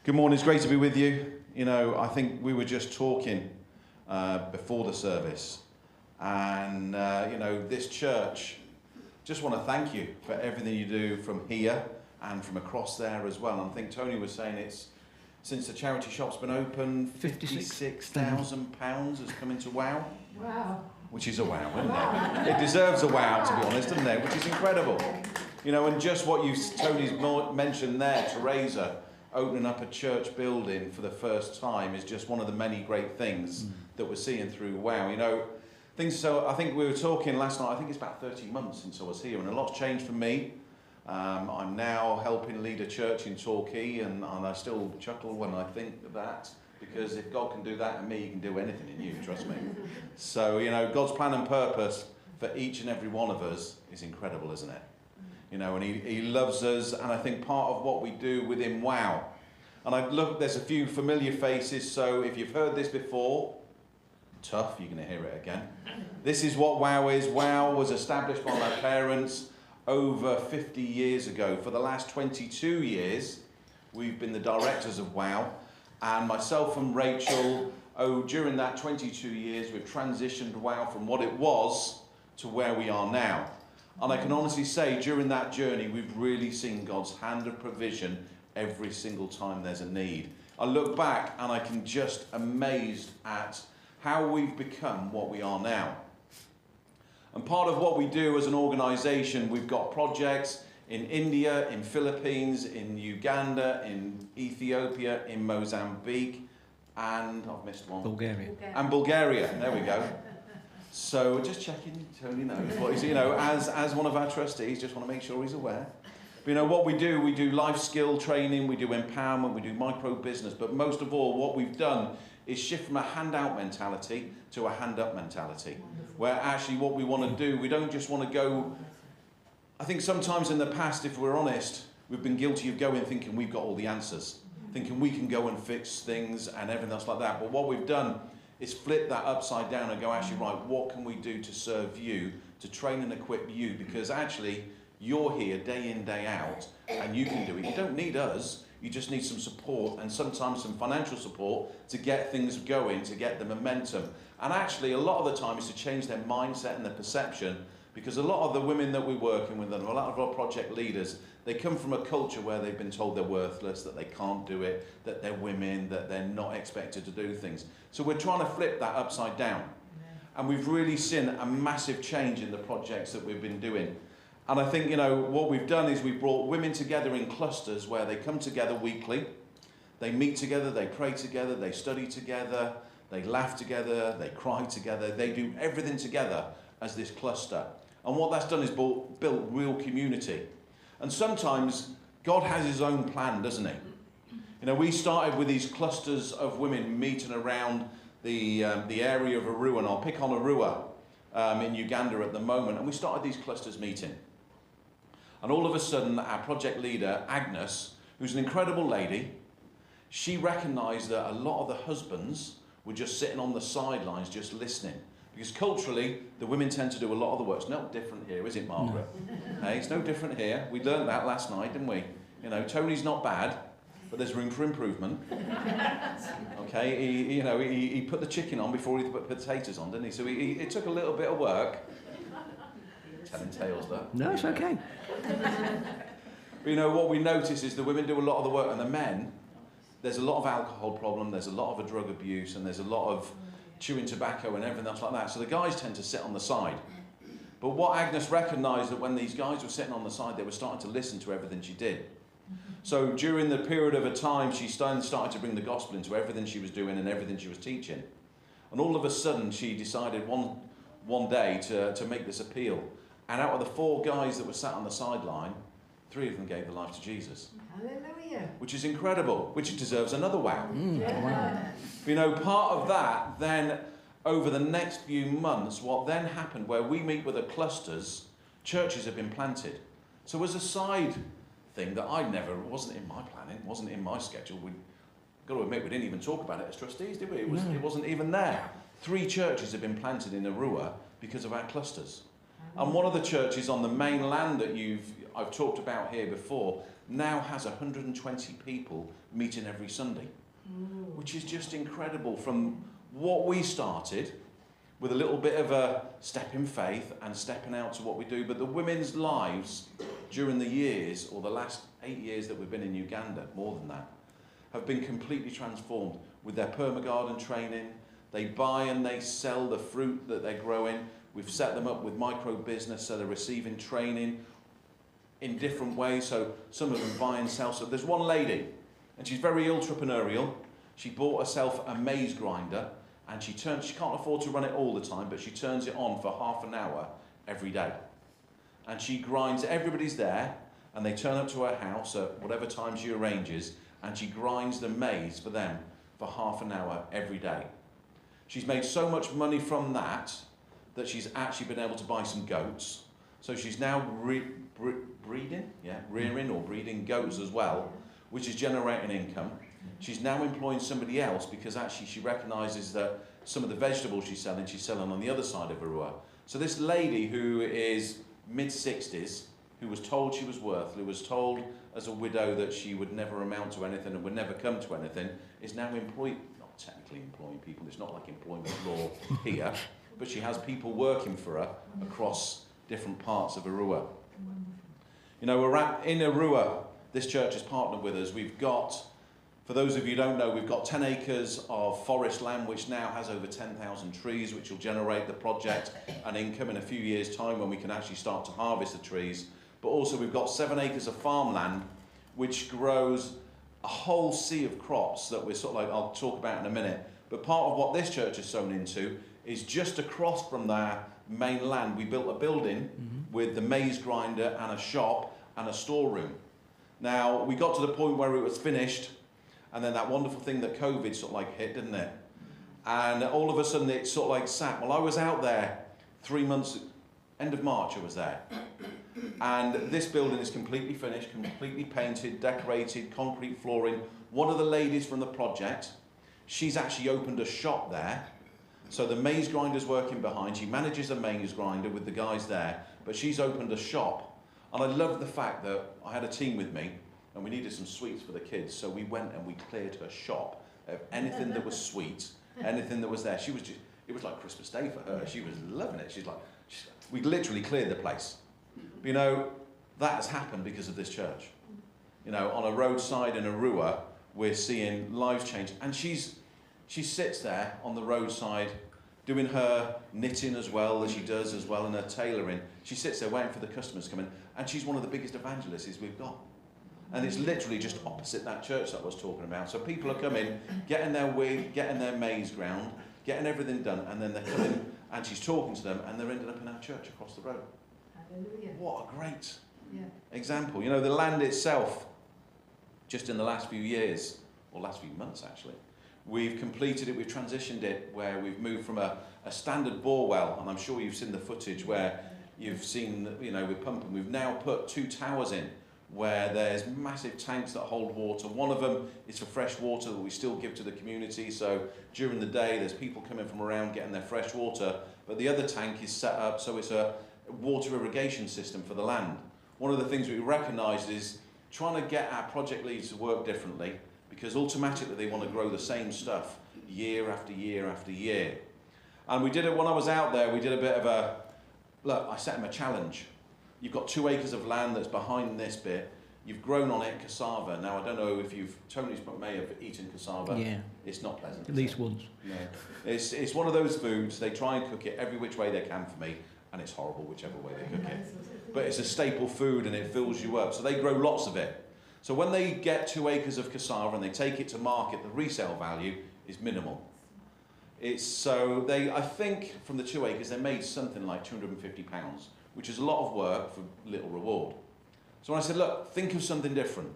Good morning, it's great to be with you. You know, I think we were just talking before the service, and you know, this church, just want to thank you for everything you do from here and from across there as well. And I think Tony was saying it's, since the charity shop's been open, £56,000 has come into WoW. Wow. Which is a wow, isn't it? It deserves a wow, to be honest, doesn't it? Which is incredible. You know, and just what Tony's mentioned there, Teresa, opening up a church building for the first time is just one of the many great things that we're seeing through WoW. You know, so I think we were talking last night, I think it's about 13 months since I was here, and a lot's changed for me. I'm now helping lead a church in Torquay, and I still chuckle when I think of that, because if God can do that in me, he can do anything in you, trust me. So, you know, God's plan and purpose for each and every one of us is incredible, isn't it? You know, and he loves us, and I think part of what we do within WoW, and I look, there's a few familiar faces, so if you've heard this before, tough, you're going to hear it again. This is what WoW is. WoW was established by my parents over 50 years ago. For the last 22 years, we've been the directors of WoW, and myself and Rachel, during that 22 years, we've transitioned WoW from what it was to where we are now. And I can honestly say, during that journey, we've really seen God's hand of provision every single time there's a need. I look back and I can just amazed at how we've become what we are now. And part of what we do as an organisation, we've got projects in India, in Philippines, in Uganda, in Ethiopia, in Mozambique, and I've missed one. Bulgaria. And Bulgaria, there we go. So just checking, Tony knows what he's, you know, as one of our trustees, just want to make sure he's aware. But you know, what we do life skill training, we do empowerment, we do micro business, but most of all, what we've done is shift from a handout mentality to a hand-up mentality, where actually what we want to do, we don't just want to go. I think sometimes in the past, if we're honest, we've been guilty of going thinking we've got all the answers, thinking we can go and fix things and everything else like that. But what we've done is flip that upside down and go, actually, right, what can we do to serve you, to train and equip you? Because actually, you're here day in, day out, and you can do it. You don't need us. You just need some support, and sometimes some financial support to get things going, to get the momentum. And actually, a lot of the time is to change their mindset and their perception, because a lot of the women that we're working with, and a lot of our project leaders, they come from a culture where they've been told they're worthless, that they can't do it, that they're women, that they're not expected to do things. So we're trying to flip that upside down. And we've really seen a massive change in the projects that we've been doing. And I think, you know, what we've done is we've brought women together in clusters where they come together weekly, they meet together, they pray together, they study together, they laugh together, they cry together, they do everything together as this cluster. And what that's done is built real community. And sometimes God has his own plan, doesn't he? You know, we started with these clusters of women meeting around the area of Arua, and I'll pick on Arua in Uganda at the moment, and we started these clusters meeting. And all of a sudden, our project leader, Agnes, who's an incredible lady, she recognised that a lot of the husbands were just sitting on the sidelines, just listening. Because culturally, the women tend to do a lot of the work. It's no different here, is it, Margaret? No. Hey, it's no different here. We learned that last night, didn't we? You know, Tony's not bad, but there's room for improvement. Okay, he put the chicken on before he put potatoes on, didn't he? So it took a little bit of work. Telling tales, though. No, it's okay. But you know, what we notice is the women do a lot of the work, and the men, there's a lot of alcohol problem, there's a lot of drug abuse, and there's a lot of chewing tobacco and everything else like that. So the guys tend to sit on the side. But what Agnes recognised, that when these guys were sitting on the side, they were starting to listen to everything she did. So during the period of a time, she started to bring the gospel into everything she was doing and everything she was teaching. And all of a sudden, she decided one day to make this appeal. And out of the 4 guys that were sat on the sideline, 3 of them gave their life to Jesus. Hallelujah. Which is incredible, which deserves another wow. Yeah. You know, part of that, then, over the next few months, what then happened, where we meet with the clusters, churches have been planted. So as a side thing that wasn't in my planning, wasn't in my schedule, we've got to admit, we didn't even talk about it as trustees, did we? It wasn't even there. 3 churches have been planted in Arua because of our clusters. And one of the churches on the main land that I've talked about here before, now has 120 people meeting every Sunday, which is just incredible. From what we started with a little bit of a step in faith and stepping out to what we do, but the women's lives during the years, or the last 8 years that we've been in Uganda, more than that, have been completely transformed with their permagarden training. They buy and they sell the fruit that they're growing. We've set them up with micro business, so they're receiving training in different ways. So some of them buy and sell. So there's one lady, and she's very entrepreneurial. She bought herself a maize grinder, and she can't afford to run it all the time, but she turns it on for half an hour every day. And she grinds, everybody's there, and they turn up to her house at whatever time she arranges, and she grinds the maize for them for half an hour every day. She's made so much money from that she's actually been able to buy some goats. So she's now rearing or breeding goats as well, which is generating income. She's now employing somebody else because actually she recognises that some of the vegetables she's selling on the other side of Arua. So this lady who is mid-60s, who was told she was worthless, who was told as a widow that she would never amount to anything and would never come to anything, is now not technically employing people, it's not like employment law here, but she has people working for her across different parts of Arua. You know, in Arua, this church has partnered with us. We've got, for those of you who don't know, we've got 10 acres of forest land, which now has over 10,000 trees, which will generate the project and income in a few years' time when we can actually start to harvest the trees. But also we've got 7 acres of farmland, which grows a whole sea of crops that we're sort of like, I'll talk about in a minute. But part of what this church is sown into is just across from their main land. We built a building with the maize grinder and a shop and a storeroom. Now, we got to the point where it was finished, and then that wonderful thing that COVID sort of like hit, didn't it? And all of a sudden it sort of like sat. Well, I was out there 3 months, end of March I was there. And this building is completely finished, completely painted, decorated, concrete flooring. One of the ladies from the project, she's actually opened a shop there. So the maize grinder's working behind. She manages a maize grinder with the guys there, but she's opened a shop. And I love the fact that I had a team with me, and we needed some sweets for the kids, so we went and we cleared her shop of anything that was sweet, anything that was there. She was just, it was like Christmas Day for her. She was loving it. We literally cleared the place. But, you know, that has happened because of this church. You know, on a roadside in Arua, we're seeing lives change. And she sits there on the roadside doing her knitting as well as she does as well, and her tailoring. She sits there waiting for the customers to come in, and she's one of the biggest evangelists we've got. And it's literally just opposite that church that I was talking about. So people are coming, getting their wheat, getting their maize ground, getting everything done, and then they're coming and she's talking to them, and they're ending up in our church across the road. Hallelujah. What a great example. You know, the land itself, just in the last few years, or last few months actually, we've completed it, we've transitioned it, where we've moved from a standard bore well, and I'm sure you've seen the footage where you've seen, you know, we're pumping. We've now put 2 towers in, where there's massive tanks that hold water. One of them is for fresh water that we still give to the community, so during the day there's people coming from around getting their fresh water, but the other tank is set up so it's a water irrigation system for the land. One of the things we recognised is trying to get our project leads to work differently, because automatically they want to grow the same stuff year after year after year. And we did it when I was out there. We did a bit of a, look, I set them a challenge. You've got 2 acres of land that's behind this bit. You've grown on it cassava. Now, I don't know if Tony's may have eaten cassava. Yeah. It's not pleasant. At least once. No. It's one of those foods, they try and cook it every which way they can for me, and it's horrible whichever way they cook it. But it's a staple food and it fills you up. So they grow lots of it. So when they get 2 acres of cassava and they take it to market, the resale value is minimal. I think from the 2 acres, they made something like £250, which is a lot of work for little reward. So I said, look, think of something different.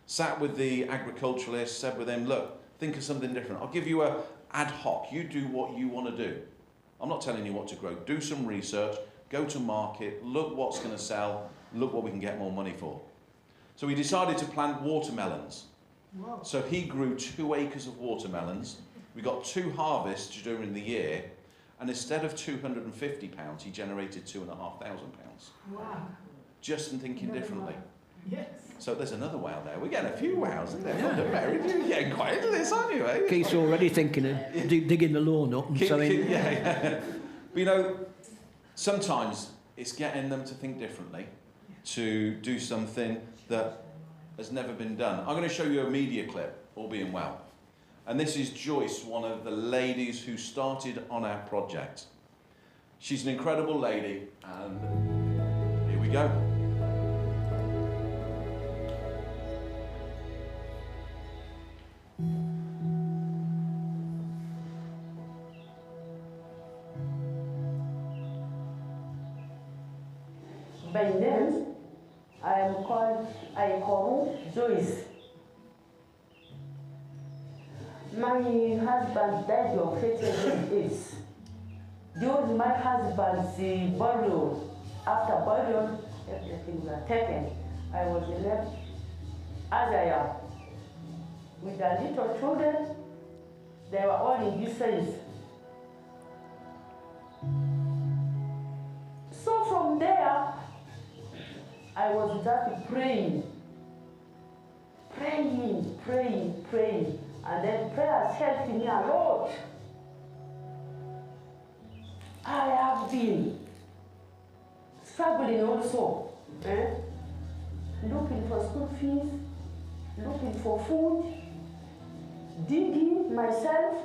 Sat with the agriculturalist, said with him, look, think of something different. I'll give you a ad hoc. You do what you want to do. I'm not telling you what to grow. Do some research, go to market, look what's going to sell, look what we can get more money for. So we decided to plant watermelons. Whoa. So he grew 2 acres of watermelons. We got 2 harvests during the year, and instead of £250, he generated £2,500. Wow. Just in thinking differently. Yes. So there's another wow there. We're getting a few wows, isn't there? Yeah. You're getting quite into this, aren't you? Eh? Keith's already thinking of digging the lawn up and sowing. Yeah. But you know, sometimes it's getting them to think differently, to do something that has never been done. I'm going to show you a media clip, all being well. And this is Joyce, one of the ladies who started on our project. She's an incredible lady, and here we go. By name, I call Joyce. My husband died of HIV/AIDS. During my husband's burial, after burial, everything was taken. I was left as I am. With the little children, they were all in this size. So from there, I was just praying. And then prayers helped me a lot. I have been struggling also, looking for school fees, looking for food, digging myself,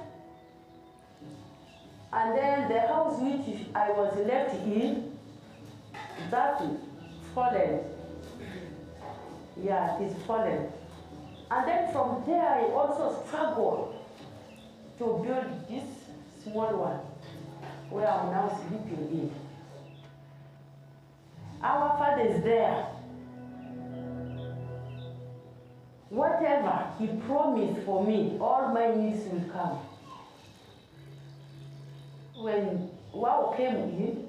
and then the house which I was left in, that fallen. Yeah, it is fallen. And then from there I also struggled to build this small one where I'm now sleeping in. Our Father is there. Whatever He promised for me, all my needs will come. When WoW came in,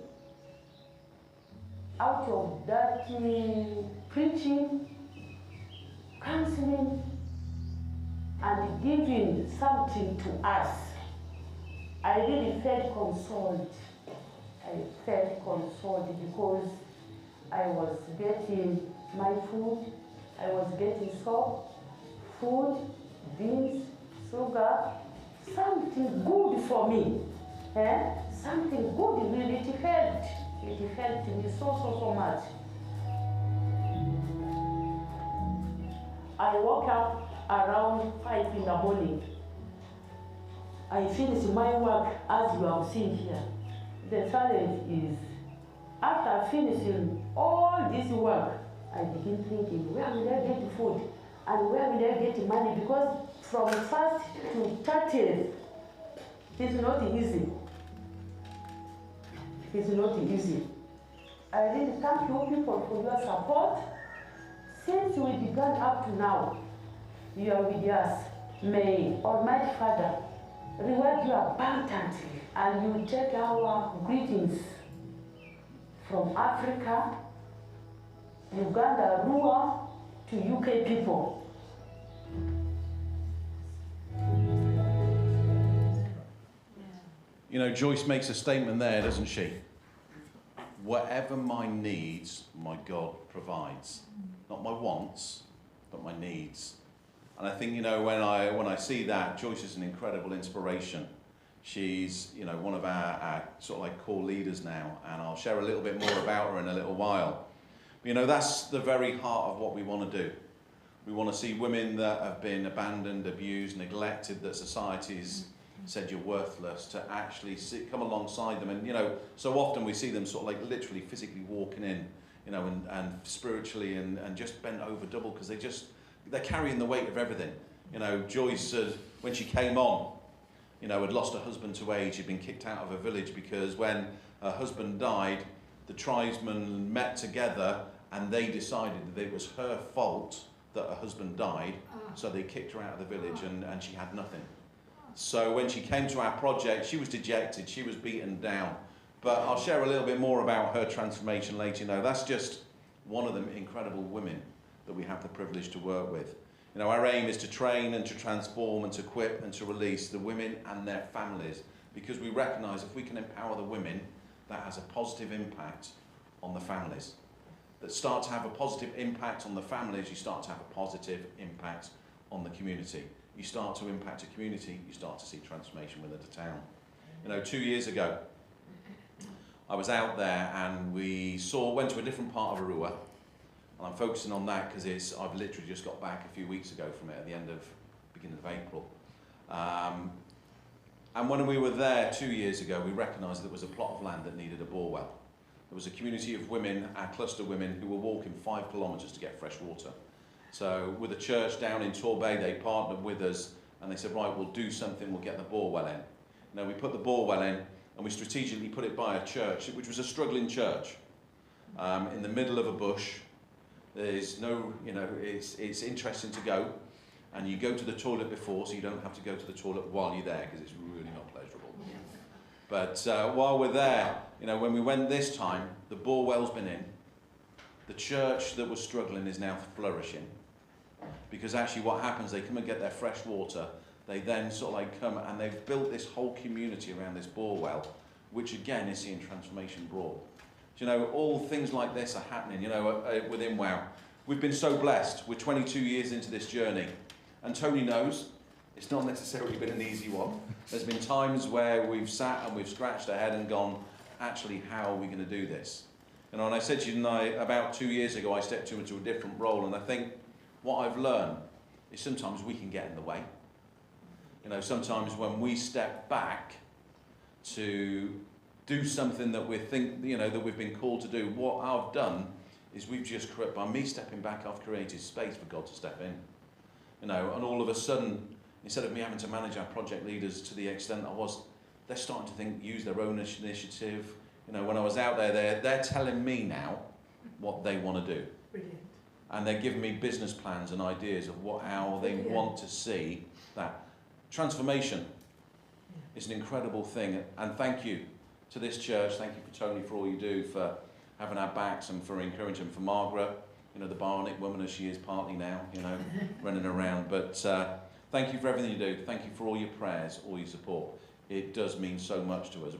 out of that preaching, counseling, and giving something to us, I really felt consoled. I felt consoled because I was getting my food, I was getting soap, food, beans, sugar, something good for me. Something good really, it helped. It helped me so much. I woke up around 5 in the morning. I finished my work as you have seen here. The challenge is, after finishing all this work, I begin thinking, where will I get food? And where will I get money? Because from 1st to 30th, it's not easy. It's not easy. I really thank you people for your support. Since we began up to now, you are with us. May Almighty Father reward you abundantly, and you take our greetings from Africa, Uganda, Rua, to UK people. You know, Joyce makes a statement there, doesn't she? Whatever my needs, my God provides. Not my wants, but my needs. And I think, you know, when I see that, Joyce is an incredible inspiration. She's, you know, one of our sort of like core leaders now, and I'll share a little bit more about her in a little while. But, you know, that's the very heart of what we want to do. We want to see women that have been abandoned, abused, neglected, that society's said you're worthless, to actually come alongside them. And, you know, so often we see them sort of like literally physically walking in, you know, and spiritually and just bent over double, because they're carrying the weight of everything. You know, Joyce, when she came on, you know, had lost her husband to AIDS. She'd been kicked out of her village because when her husband died, the tribesmen met together and they decided that it was her fault that her husband died, so they kicked her out of the village and she had nothing. So when she came to our project, she was dejected, she was beaten down. But I'll share a little bit more about her transformation later. You know, that's just one of the incredible women that we have the privilege to work with. You know, our aim is to train and to transform and to equip and to release the women and their families, because we recognise if we can empower the women, that has a positive impact on the families. that start to have a positive impact on the families, you start to have a positive impact on the community. You start to impact a community, you start to see transformation within the town. You know, 2 years ago, I was out there and went to a different part of Arua, and I'm focusing on that because I've literally just got back a few weeks ago from it at the beginning of April. And when we were there 2 years ago, we recognised there was a plot of land that needed a bore well. There was a community of women, our cluster women, who were walking 5 kilometres to get fresh water. So with a church down in Torbay, they partnered with us and they said, right, we'll do something, we'll get the bore well in. You know, we put the bore well in and we strategically put it by a church, which was a struggling church, in the middle of a bush. There's no, you know, it's interesting to go, and you go to the toilet before, so you don't have to go to the toilet while you're there, because it's really not pleasurable. But while we're there, you know, when we went this time, the bore well's been in. The church that was struggling is now flourishing, because actually what happens, they come and get their fresh water, they then sort of like come and they've built this whole community around this bore well, which again is seeing transformation brought. You know, all things like this are happening, you know, within WoW. We've been so blessed. We're 22 years into this journey. And Tony knows it's not necessarily been an easy one. There's been times where we've sat and we've scratched our head and gone, actually, how are we going to do this? You know, and I said to you, about 2 years ago, I stepped into a different role. And I think what I've learned is sometimes we can get in the way. You know, sometimes when we step back to do something that we think, you know, that we've been called to do, what I've done is by me stepping back, I've created space for God to step in. You know, and all of a sudden, instead of me having to manage our project leaders to the extent I was, they're starting to use their own initiative. You know, when I was out there, they're telling me now what they want to do. Brilliant. And they're giving me business plans and ideas of how they want to see that. Transformation is an incredible thing, and thank you to this church, thank you for Tony for all you do, for having our backs and for encouraging, for Margaret, you know, the Barnet woman as she is partly now, you know, running around. But thank you for everything you do. Thank you for all your prayers, all your support. It does mean so much to us.